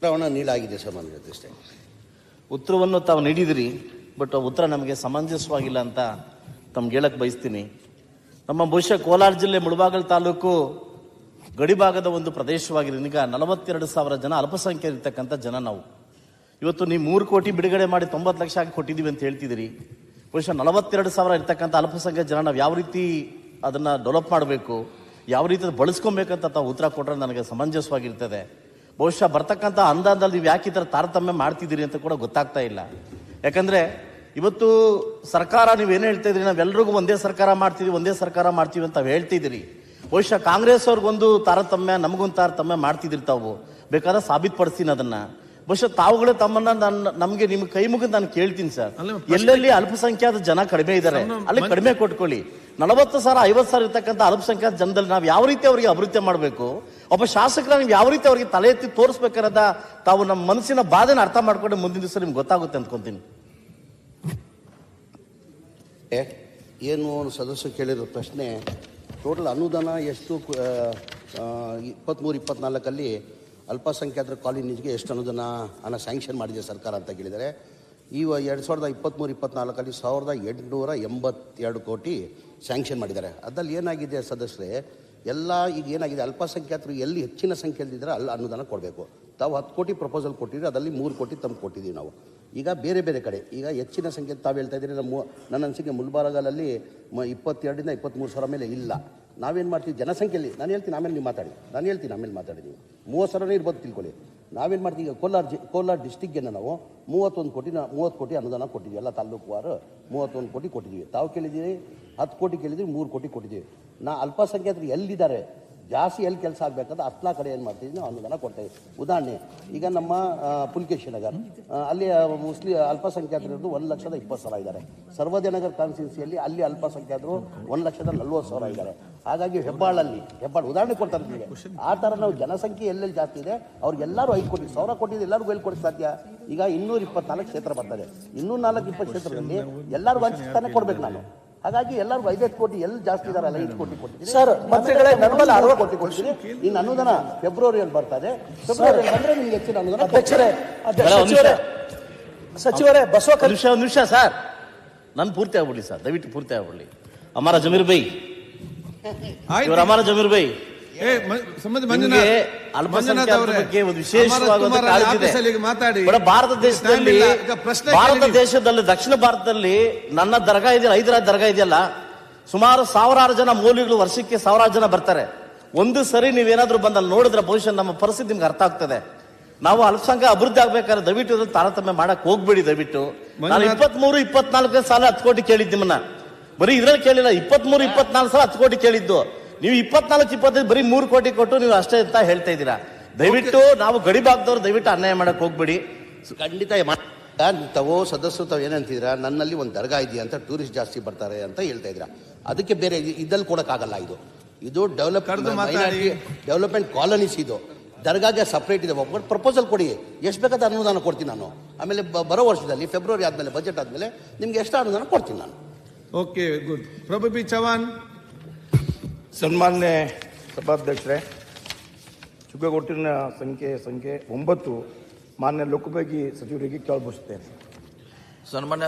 ಉತ್ತರವನ್ನು ನೀಡಲಾಗಿದೆ ಸರ್ ನನ್ನ ಜೊತೆ. ಉತ್ತರವನ್ನು ತಾವು ನೀಡಿದಿರಿ, ಬಟ್ ಉತ್ತರ ನಮಗೆ ಸಮಂಜಸವಾಗಿಲ್ಲ ಅಂತ ತಮ್ಗೆ ಹೇಳಕ್ಕೆ ಬಯಸ್ತೀನಿ. ನಮ್ಮ ಬಹುಶಃ ಕೋಲಾರ ಜಿಲ್ಲೆ ಮುಳಬಾಗಿಲು ತಾಲೂಕು ಗಡಿಭಾಗದ ಒಂದು ಪ್ರದೇಶವಾಗಿದೆ. ಈಗ 42,000 ಜನ ಅಲ್ಪಸಂಖ್ಯಾತರಿರ್ತಕ್ಕಂಥ ಜನ ನಾವು. ಇವತ್ತು ನೀವು 3 ಕೋಟಿ ಬಿಡುಗಡೆ ಮಾಡಿ 90 ಲಕ್ಷ ಆಗಿ ಕೊಟ್ಟಿದ್ದೀವಿ ಅಂತ ಹೇಳ್ತಿದ್ದೀರಿ. ಬಹುಶಃ 42,000 ಇರ್ತಕ್ಕಂಥ ಅಲ್ಪಸಂಖ್ಯಾತ ಜನ ನಾವು ಯಾವ ರೀತಿ ಅದನ್ನು ಡೆವಲಪ್ ಮಾಡಬೇಕು, ಯಾವ ರೀತಿ ಬಳಸ್ಕೊಬೇಕಂತ ತಾವು ಉತ್ತರ ಕೊಟ್ಟರೆ ನನಗೆ ಸಮಂಜಸವಾಗಿರ್ತದೆ. ಬಹುಶಃ ಬರ್ತಕ್ಕಂಥ ಅನುದಾನದಲ್ಲಿ ನೀವು ಯಾಕೆ ಈ ಥರ ತಾರತಮ್ಯ ಮಾಡ್ತಿದ್ದೀರಿ ಅಂತ ಕೂಡ ಗೊತ್ತಾಗ್ತಾ ಇಲ್ಲ. ಯಾಕಂದರೆ ಇವತ್ತು ಸರ್ಕಾರ ನೀವೇನು ಹೇಳ್ತಾ ಇದ್ದೀರಿ, ನಾವೆಲ್ಲರಿಗೂ ಒಂದೇ ಸರ್ಕಾರ ಮಾಡ್ತೀವಿ ಅಂತ ಹೇಳ್ತಿದ್ದೀರಿ. ಬಹುಶಃ ಕಾಂಗ್ರೆಸ್ ಅವ್ರಿಗೊಂದು ತಾರತಮ್ಯ, ನಮಗೊಂದು ತಾರತಮ್ಯ ಮಾಡ್ತಿದ್ದೀರಿ. ತಾವು ಬೇಕಾದ್ರೆ ಸಾಬೀತುಪಡಿಸ್ತೀನಿ ಅದನ್ನು. ಬಹುಶಃ ತಾವುಗಳೇ ತಮ್ಮನ್ನ ನಮಗೆ ನಿಮ್ಮ ಕೈ ಮುಗಿದು ನಾನು ಕೇಳ್ತೀನಿ ಸರ್, ಎಲ್ಲೆಲ್ಲಿ ಅಲ್ಪಸಂಖ್ಯಾತ ಜನ ಕಡಿಮೆ ಇದ್ದಾರೆ ಅಲ್ಲಿ ಕಡಿಮೆ ಕೊಟ್ಕೊಳ್ಳಿ. 40,000 50,000 ಇರ್ತಕ್ಕಂಥ ಅಲ್ಪಸಂಖ್ಯಾತ ಜನದಲ್ಲಿ ನಾವು ಯಾವ ರೀತಿ ಅವರಿಗೆ ಅಭಿವೃದ್ಧಿ ಮಾಡಬೇಕು, ಒಬ್ಬ ಶಾಸಕರ ನೀವು ಯಾವ ರೀತಿ ಅವರಿಗೆ ತಲೆ ಎತ್ತಿ ತೋರಿಸ್ಬೇಕಾರದ ತಾವು ನಮ್ಮ ಮನಸ್ಸಿನ ಬಾಧೆನ ಅರ್ಥ ಮಾಡ್ಕೊಂಡು ಮುಂದಿನ ದಿವಸ ನಿಮ್ಗೆ ಗೊತ್ತಾಗುತ್ತೆ ಅಂದ್ಕೊಂತೀನಿ. ಏನು ಸದಸ್ಯರು ಕೇಳಿರೋ ಪ್ರಶ್ನೆ, ಟೋಟಲ್ ಅನುದಾನ ಎಷ್ಟು 23-24 ಅಲ್ಪಸಂಖ್ಯಾತರ ಕಾಲೇಜಿಗೆ ಎಷ್ಟು ಅನುದಾನ ಹಣ ಸ್ಯಾಂಕ್ಷನ್ ಮಾಡಿದೆ ಸರ್ಕಾರ ಅಂತ ಕೇಳಿದರೆ, ಈ 2023-24 1882 ಕೋಟಿ ಸ್ಯಾಂಕ್ಷನ್ ಮಾಡಿದ್ದಾರೆ. ಅದ್ರಲ್ಲಿ ಏನಾಗಿದೆ ಸದಸ್ಯರೇ, ಎಲ್ಲ ಈಗ ಏನಾಗಿದೆ, ಅಲ್ಪಸಂಖ್ಯಾತರು ಎಲ್ಲಿ ಹೆಚ್ಚಿನ ಸಂಖ್ಯೆಯಲ್ಲಿದ್ದರೆ ಅಲ್ಲಿ ಅನುದಾನ ಕೊಡಬೇಕು. ತಾವು 10 ಕೋಟಿ ಪ್ರಪೋಸಲ್ ಕೊಟ್ಟಿದ್ರೆ ಅದರಲ್ಲಿ 3 ಕೋಟಿ ತಮ್ಮ ಕೊಟ್ಟಿದ್ದೀವಿ ನಾವು. ಈಗ ಬೇರೆ ಬೇರೆ ಕಡೆ ಈಗ ಹೆಚ್ಚಿನ ಸಂಖ್ಯೆ ತಾವು ಹೇಳ್ತಾ ಇದ್ದೀರಿ. ನನ್ನ ಅನಿಸಿಕೆ ಮುಲ್ಬಾರಗಲಲ್ಲಿ 22,000 23,000 ಮೇಲೆ ಇಲ್ಲ. ನಾವೇನು ಮಾಡ್ತೀವಿ ಜನಸಂಖ್ಯೆಯಲ್ಲಿ, ನಾನು ಹೇಳ್ತೀನಿ ಆಮೇಲೆ ನೀವು ಮಾತಾಡಿ, ನೀವು 30,000 ಇರ್ಬೋದು ತಿಳ್ಕೊಳ್ಳಿ. ನಾವೇನು ಮಾಡ್ತೀವಿ, ಈಗ ಕೋಲಾರ ಡಿಸ್ಟಿಕ್ಗೆ ನಾವು 30 ಕೋಟಿ ಅನುದಾನ ಕೊಟ್ಟಿದ್ದೀವಿ. ಎಲ್ಲ ತಾಲೂಕುವಾರು 31 ಕೋಟಿ ಕೊಟ್ಟಿದ್ದೀವಿ. ತಾವು ಕೇಳಿದ್ದೀರಿ 10 ಕೋಟಿ ಕೇಳಿದ್ರಿ, 3 ಕೋಟಿ ಕೊಟ್ಟಿದ್ದೀವಿ. ಅಲ್ಪಸಂಖ್ಯಾತರು ಎಲ್ಲಿದ್ದಾರೆ, ಜಾಸ್ತಿ ಎಲ್ಲಿ ಕೆಲಸ ಆಗಬೇಕಾದ್ರೆ ಅತ್ಲಾ ಕಡೆ ಏನು ಮಾಡ್ತಿದ್ವಿ ನಾವು ಅನುದಾನ ಕೊಡ್ತೇವೆ. ಉದಾಹರಣೆ, ಈಗ ನಮ್ಮ ಪುಲ್ಕೇಶಿ ನಗರ್ ಅಲ್ಲಿ ಮುಸ್ಲಿಂ ಅಲ್ಪಸಂಖ್ಯಾತರು 1,20,000 ಇದ್ದಾರೆ. ಸರ್ವೋದಯನಗರ್ ಕಾನ್ಸ್ಟಿಟ್ಯೂನ್ಸಿಯಲ್ಲಿ ಅಲ್ಲಿ ಅಲ್ಪಸಂಖ್ಯಾತರು 1,40,000 ಇದ್ದಾರೆ. ಹಾಗಾಗಿ ಹೆಬ್ಬಾಳ ಉದಾಹರಣೆ ಕೊಡ್ತಾರೆ ನಿಮಗೆ. ಆ ಥರ ನಾವು ಜನಸಂಖ್ಯೆ ಎಲ್ಲೆಲ್ಲಿ ಜಾಸ್ತಿ ಇದೆ ಅವ್ರಿಗೆಲ್ಲರೂ 5 ಕೋಟಿ 1,000 ಕೋಟಿ ಎಲ್ಲರಿಗೂ ಎಲ್ಲಿ ಕೊಡಕ್ಕೆ ಸಾಧ್ಯ? ಈಗ 224 ಕ್ಷೇತ್ರ ಬರ್ತದೆ. 220 ಕ್ಷೇತ್ರದಲ್ಲಿ ಎಲ್ಲರಿಗೂ ಹಂಚ್ತಾನೆ ಕೊಡ್ಬೇಕು ನಾನು. ಹಾಗಾಗಿ ಎಲ್ಲರಿಗೂ 5 ಕೋಟಿ ಎಲ್ಲಿ ಜಾಸ್ತಿ ಇದಾರಲ್ಲ 5 ಕೋಟಿ ಕೊಟ್ಟಿದ್ದೀನಿ ಸರ್. ಮಂತ್ರಿಗಳೇ 60 ಕೋಟಿ ಕೊಡ್ತೀನಿ. ಇನ್ನು ಅನುದಾನ ಫೆಬ್ರವರಿಯಲ್ಲಿ ಬರ್ತದೆ. ಫೆಬ್ರವರಿಯಲ್ಲಿ ಬಂದ್ರೆ ನಿಮ್ಗೆ ಹೆಚ್ಚಿನ ಅನುದಾನ. ಸಚಿವರೇ ಬಸವ ನಿಮಿಷ ಸರ್, ನನ್ನ ಪೂರ್ತಿ ಆಗ್ಬಿಡ್ಲಿ ಸರ್, ದಯವಿಟ್ಟು ಪೂರ್ತಿ ಆಗ್ಬಿಡ್ಲಿ. ಅಮಾರ ಜಮೀರ್ ಬೈ, ಅಮಾರ ಜಮೀರ್ ಬೈ, ಅಲ್ಪಸಂಖ್ಯಾತರ ಬಗ್ಗೆ ಒಂದು ವಿಶೇಷವಾದ ಭಾರತ ದೇಶದಲ್ಲಿ ದಕ್ಷಿಣ ಭಾರತದಲ್ಲಿ ನನ್ನ ದರ್ಗಾ ಇದೆಯಲ್ಲ, ಹೈದರಾಬಾದ್ ದರ್ಗಾ ಇದೆಯಲ್ಲ, ಸುಮಾರು 1,000 ಜನ ಮೌಲ್ಯಗಳು ವರ್ಷಕ್ಕೆ 1,000 ಜನ ಬರ್ತಾರೆ. ಒಂದು ಸರಿ ನೀವೇನಾದ್ರೂ ಬಂದಲ್ಲಿ ನೋಡಿದ್ರೆ ಬಹುಶಃ ನಮ್ಮ ಪರಿಸ್ಥಿತಿ ನಿಮ್ಗೆ ಅರ್ಥ ಆಗ್ತದೆ. ನಾವು ಅಲ್ಪಸಂಖ್ಯಾ ಅಭಿವೃದ್ಧಿ ಆಗ್ಬೇಕಾದ್ರೆ ದಯವಿಟ್ಟು ತಾರತಮ್ಯ ಮಾಡಕ್ ಹೋಗ್ಬೇಡಿ ದಯವಿಟ್ಟು. ನಾನು 23-24 ಸಾಲ 10 ಕೋಟಿ ಕೇಳಿದ್ದು ನಿಮ್ಮನ್ನ, ಬರೀ ಇದ್ರಲ್ಲಿ ಕೇಳಿಲ್ಲ. 23-24 ಸಾಲ 10 ಕೋಟಿ ಕೇಳಿದ್ದು ನೀವು. 24-25 ಬರೀ 3 ಕೋಟಿ ಕೊಟ್ಟು ನೀವು ಅಷ್ಟೇ ಅಂತ ಹೇಳ್ತಾ ಇದ್ದೀರಾ. ದಯವಿಟ್ಟು ನಾವು ಗಡಿ ಭಾಗದವ್ರು ದಯವಿಟ್ಟು ಅನ್ಯಾಯ ಮಾಡಕ್ ಹೋಗ್ಬೇಡಿ. ಖಂಡಿತ ತಾವು ಸದಸ್ಯರು ತಾವು ಏನಂತಿದ್ರ, ನನ್ನಲ್ಲಿ ಒಂದು ದರ್ಗಾ ಇದೆಯಾ ಅಂತ ಟೂರಿಸ್ಟ್ ಜಾಸ್ತಿ ಬರ್ತಾರೆ ಅಂತ ಹೇಳ್ತಾ ಇದ್ರ. ಅದಕ್ಕೆ ಬೇರೆ ಇದ್ದಲ್ಲಿ ಕೊಡಕ್ಕಾಗಲ್ಲ. ಇದು ಡೆವಲಪ್ಮೆಂಟ್ ಕಾಲೋನೀಸ್. ಇದು ದರ್ಗಾಗೆ ಸಪ್ರೇಟ್ ಇದೆ. ಒಬ್ಬರು ಪ್ರಪೋಸಲ್ ಕೊಡಿ, ಎಷ್ಟು ಬೇಕಾದ ಅನುದಾನ ಕೊಡ್ತೀನಿ ನಾನು. ಆಮೇಲೆ ಬರೋ ವರ್ಷದಲ್ಲಿ ಫೆಬ್ರವರಿ ಆದ್ಮೇಲೆ ಬಜೆಟ್ ಆದ್ಮೇಲೆ ನಿಮ್ಗೆ ಎಷ್ಟು ಅನುದಾನ ಕೊಡ್ತೀನಿ ನಾನು. Okay, good. Prabhu B Chavan. ಸನ್ಮಾನ್ಯ ಸಭಾಧ್ಯಕ್ಷರೇ, ಕೊಟ್ಟಿನ ಸಂಖ್ಯೆ 9 ಮಾನ್ಯ ಲೋಕೋಪಯೋಗಿ ಸಚಿವರಿಗೆ ಕೇಳಬಯಸುತ್ತೇನೆ. ಸನ್ಮಾನ್ಯ